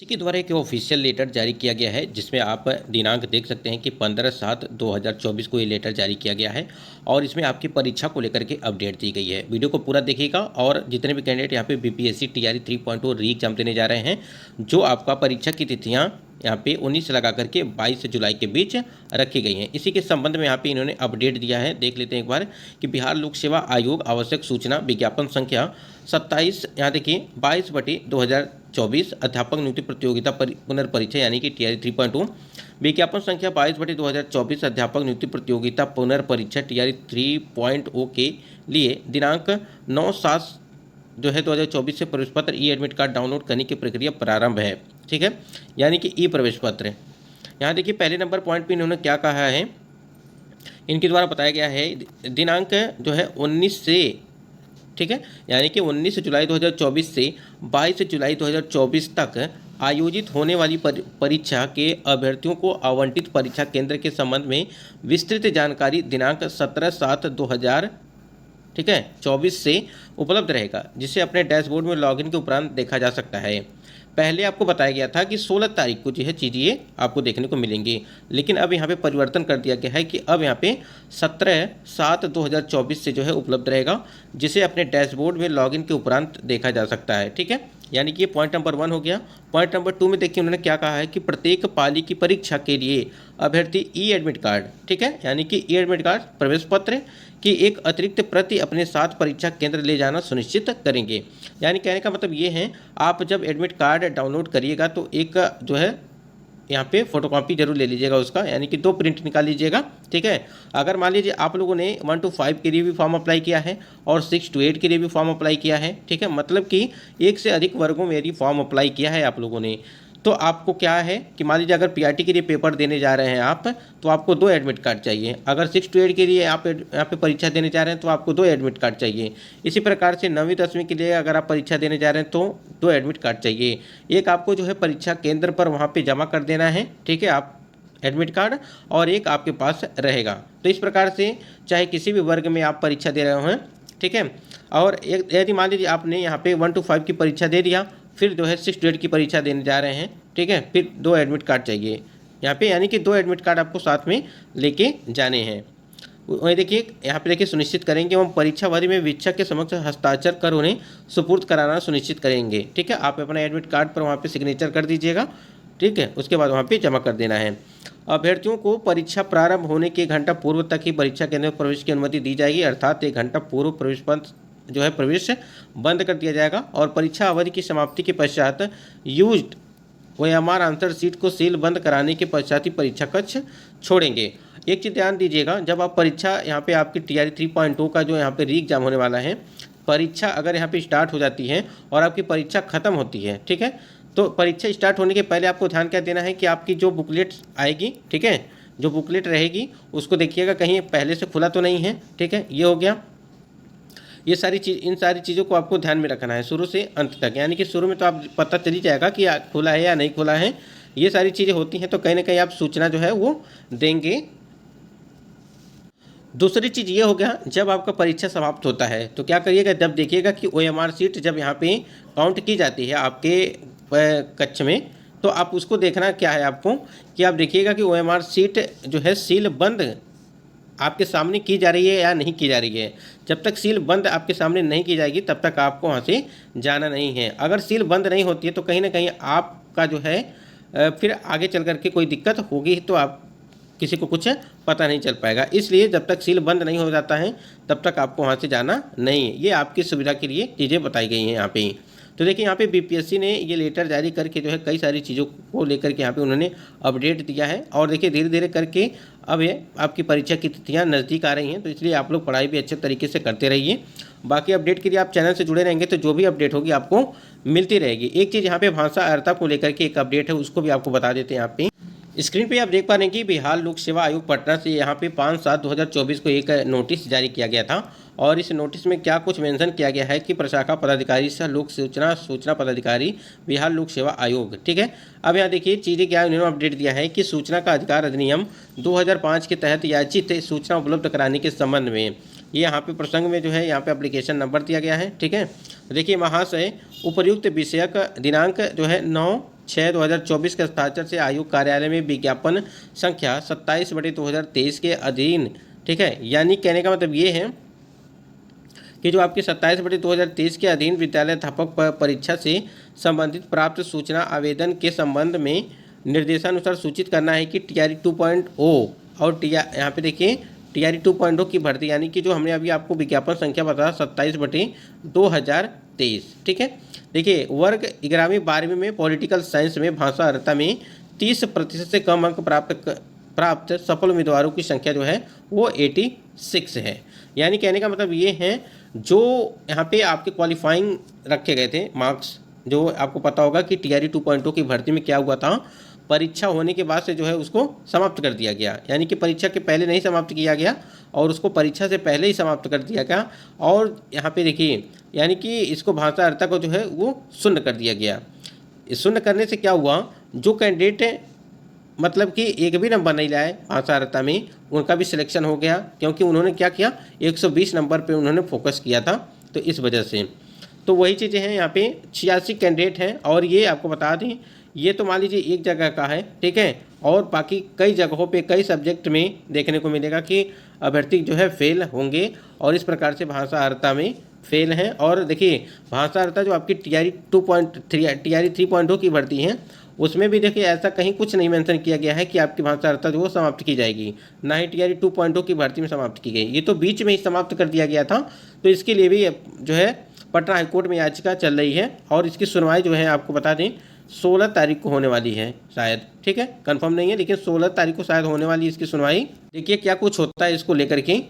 इसी के द्वारा एक ऑफिशियल लेटर जारी किया गया है, जिसमें आप दिनांक देख सकते हैं कि 15/7/2024 को ये लेटर जारी किया गया है और इसमें आपकी परीक्षा को लेकर के अपडेट दी गई है। वीडियो को पूरा देखिएगा और जितने भी कैंडिडेट यहाँ पे बीपीएससी टीआरई 3.0 री एग्जाम देने जा रहे हैं, जो आपका परीक्षा की तिथियाँ यहाँ पे 19 से लगा करके 22 जुलाई के बीच रखी गई हैं। इसी के संबंध में यहाँ पे इन्होंने अपडेट दिया है। देख लेते हैं एक बार कि बिहार लोक सेवा आयोग आवश्यक सूचना विज्ञापन संख्या 27, यहाँ देखिए 22/2024 अध्यापक नियुक्ति प्रतियोगिता पुनर्परीक्षा यानी कि टीआरई 3.2, विज्ञापन संख्या 22/2024 अध्यापक नियुक्ति प्रतियोगिता पुनर्परीक्षा टीआरई 3.0 के लिए दिनांक 9/7 जो है 2024 से प्रवेश पत्र ई एडमिट कार्ड डाउनलोड करने की प्रक्रिया प्रारंभ है। ठीक है, यानी कि ई प्रवेश पत्र। यहाँ देखिए पहले नंबर पॉइंट पे इन्होंने क्या कहा है, इनके द्वारा बताया गया है दिनांक जो है 19 से, ठीक है, यानी कि 19 जुलाई 2024 से 22 जुलाई 2024 तक आयोजित होने वाली परीक्षा के अभ्यर्थियों को आवंटित परीक्षा केंद्र के संबंध में विस्तृत जानकारी दिनांक 17/7/2000 ठीक है 24 से उपलब्ध रहेगा, जिसे अपने डैशबोर्ड में लॉगिन के उपरांत देखा जा सकता है। पहले आपको बताया गया था कि 16 तारीख को जो है चीज़ें आपको देखने को मिलेंगी, लेकिन अब यहाँ पे परिवर्तन कर दिया गया है कि अब यहाँ पे 17/7/2024 से जो है उपलब्ध रहेगा, जिसे अपने डैशबोर्ड में लॉगिन के उपरांत देखा जा सकता है। ठीक है, यानी कि ये पॉइंट नंबर 1 हो गया। पॉइंट नंबर 2 में देखिए उन्होंने क्या कहा है कि प्रत्येक पाली की परीक्षा के लिए अभ्यर्थी ई एडमिट कार्ड, ठीक है, यानी कि ई एडमिट कार्ड प्रवेश पत्र की एक अतिरिक्त प्रति अपने साथ परीक्षा केंद्र ले जाना सुनिश्चित करेंगे। यानी कहने का मतलब ये है, आप जब एडमिट कार्ड डाउनलोड करिएगा तो एक जो है यहाँ पे फोटोकॉपी जरूर ले लीजिएगा उसका, यानी कि 2 प्रिंट निकाल लीजिएगा। ठीक है, अगर मान लीजिए आप लोगों ने 1 to 5 के लिए भी फॉर्म अप्लाई किया है और 6 to 8 के लिए भी फॉर्म अप्लाई किया है, ठीक है, मतलब कि एक से अधिक वर्गों में यदि फॉर्म अप्लाई किया है आप लोगों ने, तो आपको क्या है कि मान लीजिए अगर पीआरटी के लिए पेपर देने जा रहे हैं आप, तो आपको 2 एडमिट कार्ड चाहिए। अगर 6 to 8 के लिए आप यहाँ पे परीक्षा देने जा रहे हैं तो आपको 2 एडमिट कार्ड चाहिए। इसी प्रकार से 9वीं 10वीं के लिए अगर आप परीक्षा देने जा रहे हैं तो 2 एडमिट कार्ड चाहिए। एक आपको जो है परीक्षा केंद्र पर वहाँ पर जमा कर देना है, ठीक है, आप एडमिट कार्ड, और एक आपके पास रहेगा। तो इस प्रकार से चाहे किसी भी वर्ग में आप परीक्षा दे रहे हो, ठीक है, और एक यदि मान लीजिए आपने यहाँ पे 1 to 5 की परीक्षा दे दिया, फिर जो है 6 to 8 की परीक्षा देने जा रहे हैं, ठीक है, फिर 2 एडमिट कार्ड चाहिए यहाँ पे, यानी कि 2 एडमिट कार्ड आपको साथ में लेके जाने हैं। वही देखिए यहाँ पे देखिए सुनिश्चित करेंगे एवं परीक्षावधि में वीक्षक के समक्ष हस्ताक्षर कर उन्हें सुपुर्द कराना सुनिश्चित करेंगे। ठीक है, आप अपना एडमिट कार्ड पर वहाँ पे सिग्नेचर कर दीजिएगा, ठीक है, उसके बाद वहाँ पे जमा कर देना है। अभ्यर्थियों को परीक्षा प्रारंभ होने के 1 घंटा पूर्व तक ही परीक्षा केंद्र में प्रवेश की अनुमति दी जाएगी, अर्थात 1 घंटा पूर्व प्रवेश बंद कर दिया जाएगा और परीक्षा अवधि की समाप्ति के पश्चात यूज्ड OMR आंसर सीट को सील बंद कराने के पश्चात ही परीक्षा कक्ष छोड़ेंगे। एक चीज़ ध्यान दीजिएगा, जब आप परीक्षा यहाँ पे आपकी टीआरई 3.0 का जो यहाँ पे री एग्जाम होने वाला है, परीक्षा अगर यहाँ पे स्टार्ट हो जाती है और आपकी परीक्षा खत्म होती है, ठीक है, तो परीक्षा स्टार्ट होने के पहले आपको ध्यान क्या देना है कि आपकी जो बुकलेट आएगी, ठीक है, जो बुकलेट रहेगी उसको देखिएगा कहीं पहले से खुला तो नहीं है। ठीक है, ये हो गया। ये सारी चीज़, इन सारी चीज़ों को आपको ध्यान में रखना है शुरू से अंत तक, यानी कि शुरू में तो आप पता चल ही जाएगा कि खुला है या नहीं खुला है। ये सारी चीज़ें होती हैं तो कहीं ना कहीं आप सूचना जो है वो देंगे। दूसरी चीज़ ये हो गया, जब आपका परीक्षा समाप्त होता है तो क्या करिएगा, जब देखिएगा कि OMR सीट जब यहाँ पे काउंट की जाती है आपके कक्ष में, तो आप उसको देखना क्या है आपको कि आप देखिएगा कि OMR सीट जो है सील बंद आपके सामने की जा रही है या नहीं की जा रही है। जब तक सील बंद आपके सामने नहीं की जाएगी तब तक आपको वहाँ से जाना नहीं है। अगर सील बंद नहीं होती है तो कहीं ना कहीं आपका जो है फिर आगे चल कर के कोई दिक्कत होगी, तो आप किसी को कुछ पता नहीं चल पाएगा। इसलिए जब तक सील बंद नहीं हो जाता है तब तक आपको वहाँ से जाना नहीं है। ये आपकी सुविधा के लिए चीज़ें बताई गई हैं यहाँ पे। तो देखिए यहाँ पे बीपीएससी ने ये लेटर जारी करके जो है कई सारी चीज़ों को लेकर के यहाँ पे उन्होंने अपडेट दिया है, और देखिए धीरे धीरे करके अब ये आपकी परीक्षा की तिथियाँ नज़दीक आ रही हैं, तो इसलिए आप लोग पढ़ाई भी अच्छे तरीके से करते रहिए। बाकी अपडेट के लिए आप चैनल से जुड़े रहेंगे तो जो भी अपडेट होगी आपको मिलती रहेगी। एक चीज़ यहाँ पे भाषा अर्हता को लेकर के एक अपडेट है, उसको भी आपको बता देते हैं। यहाँ पे स्क्रीन पे आप देख पा रहे हैं कि बिहार लोक सेवा आयोग पटना से यहाँ पे 5/7/2024 को एक नोटिस जारी किया गया था, और इस नोटिस में क्या कुछ मेंशन किया गया है कि प्रशाखा पदाधिकारी सह लोक सूचना पदाधिकारी बिहार लोक सेवा आयोग। ठीक है, अब यहाँ देखिए चीज़ें क्या उन्होंने अपडेट दिया है कि सूचना का अधिकार अधिनियम 2005 के तहत याचित सूचना उपलब्ध कराने के संबंध में ये यहाँ पे प्रसंग में जो है यहाँ पे एप्लीकेशन नंबर दिया गया है। ठीक है, देखिए महाशय उपर्युक्त विषयक दिनांक जो है 9 6/2024 के हस्ताक्षर से आयोग कार्यालय में विज्ञापन संख्या 27/2023 के अधीन, ठीक है। यानी कहने का मतलब ये है कि जो आपके 27/2023 के अधीन विद्यालय अध्यापक परीक्षा से संबंधित प्राप्त सूचना आवेदन के संबंध में निर्देशानुसार सूचित करना है कि TRE 2.0 और यहाँ पे देखिए TRE 2.0 की भर्ती, यानी कि जो हमने अभी आपको विज्ञापन संख्या बताया 27/2023, ठीक है। देखिए वर्ग 11वीं 12वीं में पॉलिटिकल साइंस में भाषा अर्हता में 30% से कम अंक प्राप्त सफल उम्मीदवारों की संख्या जो है वो 86 है। यानी कहने का मतलब ये है जो यहाँ पे आपके क्वालिफाइंग रखे गए थे मार्क्स, जो आपको पता होगा कि TRE 2.0 की भर्ती में क्या हुआ था, परीक्षा होने के बाद से जो है उसको समाप्त कर दिया गया। यानी कि परीक्षा के पहले नहीं समाप्त किया गया और उसको परीक्षा से पहले ही समाप्त कर दिया गया। और यहाँ पे देखिए यानी कि इसको भाषा अर्हता को जो है वो शून्य कर दिया गया। इस शून्य करने से क्या हुआ, जो कैंडिडेट मतलब कि एक भी नंबर नहीं लाए भाषा अर्हता में, उनका भी सिलेक्शन हो गया, क्योंकि उन्होंने क्या किया 120 नंबर पे उन्होंने फोकस किया था। तो इस वजह से तो वही चीज़ें हैं, यहाँ पे 86 कैंडिडेट हैं। और ये आपको बता दें ये तो मान लीजिए एक जगह का है, ठीक है, और बाकी कई जगहों पे कई सब्जेक्ट में देखने को मिलेगा कि अभ्यर्थी जो है फेल होंगे और इस प्रकार से भाषा अर्हता में फेल हैं। और देखिए भाषा अर्हता जो आपकी TRE 3.0 की भर्ती है उसमें भी देखिए ऐसा कहीं कुछ नहीं मेंशन किया गया है कि आपकी भाषा अर्हता जो वो समाप्त की जाएगी, ना ही TRE 2.0 की भर्ती में समाप्त की गई, ये तो बीच में ही समाप्त कर दिया गया था। तो इसके लिए भी जो है पटना हाईकोर्ट में याचिका चल रही है और इसकी सुनवाई जो है आपको बता दें 16 तारीख को होने वाली है शायद, ठीक है, कंफर्म नहीं है लेकिन 16 तारीख को शायद होने वाली इसकी सुनवाई। देखिए क्या कुछ होता है इसको लेकर के।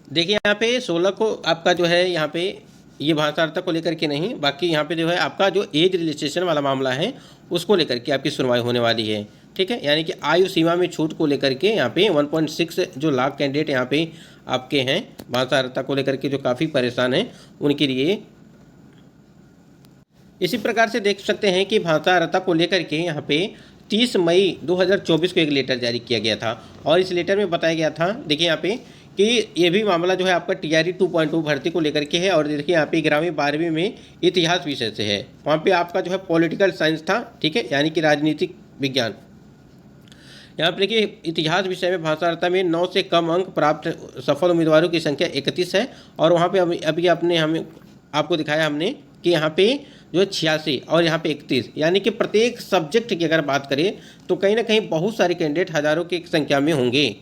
देखिए यहाँ पे 16 को आपका जो है यहाँ पे ये भाषा अर्हता को लेकर के नहीं, बाकी यहाँ पे जो है आपका जो एज रजिस्ट्रेशन वाला मामला है उसको लेकर के आपकी सुनवाई होने वाली है, ठीक है। यानी कि आयु सीमा में छूट को लेकर के यहाँ पे 1.6 जो लाख कैंडिडेट यहाँ पे आपके हैं भाषा अर्हता को लेकर के जो काफ़ी परेशान हैं उनके लिए। इसी प्रकार से देख सकते हैं कि भाषा अर्हता को लेकर के यहाँ पे 30 मई 2024 को एक लेटर जारी किया गया था और इस लेटर में बताया गया था, देखिए यहाँ पे कि ये भी मामला जो है आपका TRE 2.0 भर्ती को लेकर के है। और देखिए यहाँ पे 11वीं 12वीं में इतिहास विषय से है, वहाँ पे आपका जो है पॉलिटिकल साइंस था, ठीक है, यानी कि राजनीतिक विज्ञान। यहाँ पर देखिए इतिहास विषय में भाषा अर्हता में 9 से कम अंक प्राप्त सफल उम्मीदवारों की संख्या 31 है। और वहाँ पे अभी हमें आपको दिखाया हमने कि यहाँ पे जो 86 और यहाँ पे 31, यानी कि प्रत्येक सब्जेक्ट की अगर बात करें तो कहीं ना कहीं बहुत सारे कैंडिडेट हज़ारों की संख्या में होंगे।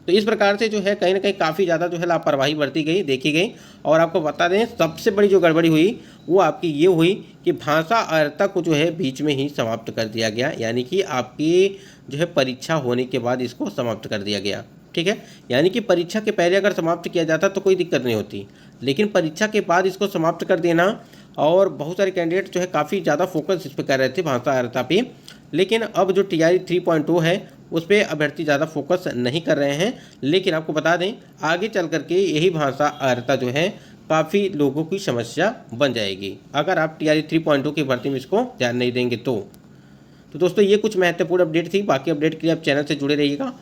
तो इस प्रकार से जो है कहीं ना कहीं काफ़ी ज़्यादा जो है लापरवाही बरती गई, देखी गई। और आपको बता दें सबसे बड़ी जो गड़बड़ी हुई वो आपकी ये हुई कि भाषा अर्हता को जो है बीच में ही समाप्त कर दिया गया, यानी कि आपकी जो है परीक्षा होने के बाद इसको समाप्त कर दिया गया, ठीक है। यानी कि परीक्षा के पहले अगर समाप्त किया जाता तो कोई दिक्कत नहीं होती, लेकिन परीक्षा के बाद इसको समाप्त कर देना। और बहुत सारे कैंडिडेट जो है काफ़ी ज़्यादा फोकस इस पर कर रहे थे भाषा अर्हता पे, लेकिन अब जो TRE 3.0 है उस पर अभ्यर्थी ज़्यादा फोकस नहीं कर रहे हैं। लेकिन आपको बता दें आगे चल करके यही भाषा अर्हता जो है काफ़ी लोगों की समस्या बन जाएगी अगर आप TRE 3.0 की भर्ती में इसको ध्यान नहीं देंगे तो दोस्तों ये कुछ महत्वपूर्ण अपडेट थी। बाकी अपडेट के लिए आप चैनल से जुड़े रहिएगा।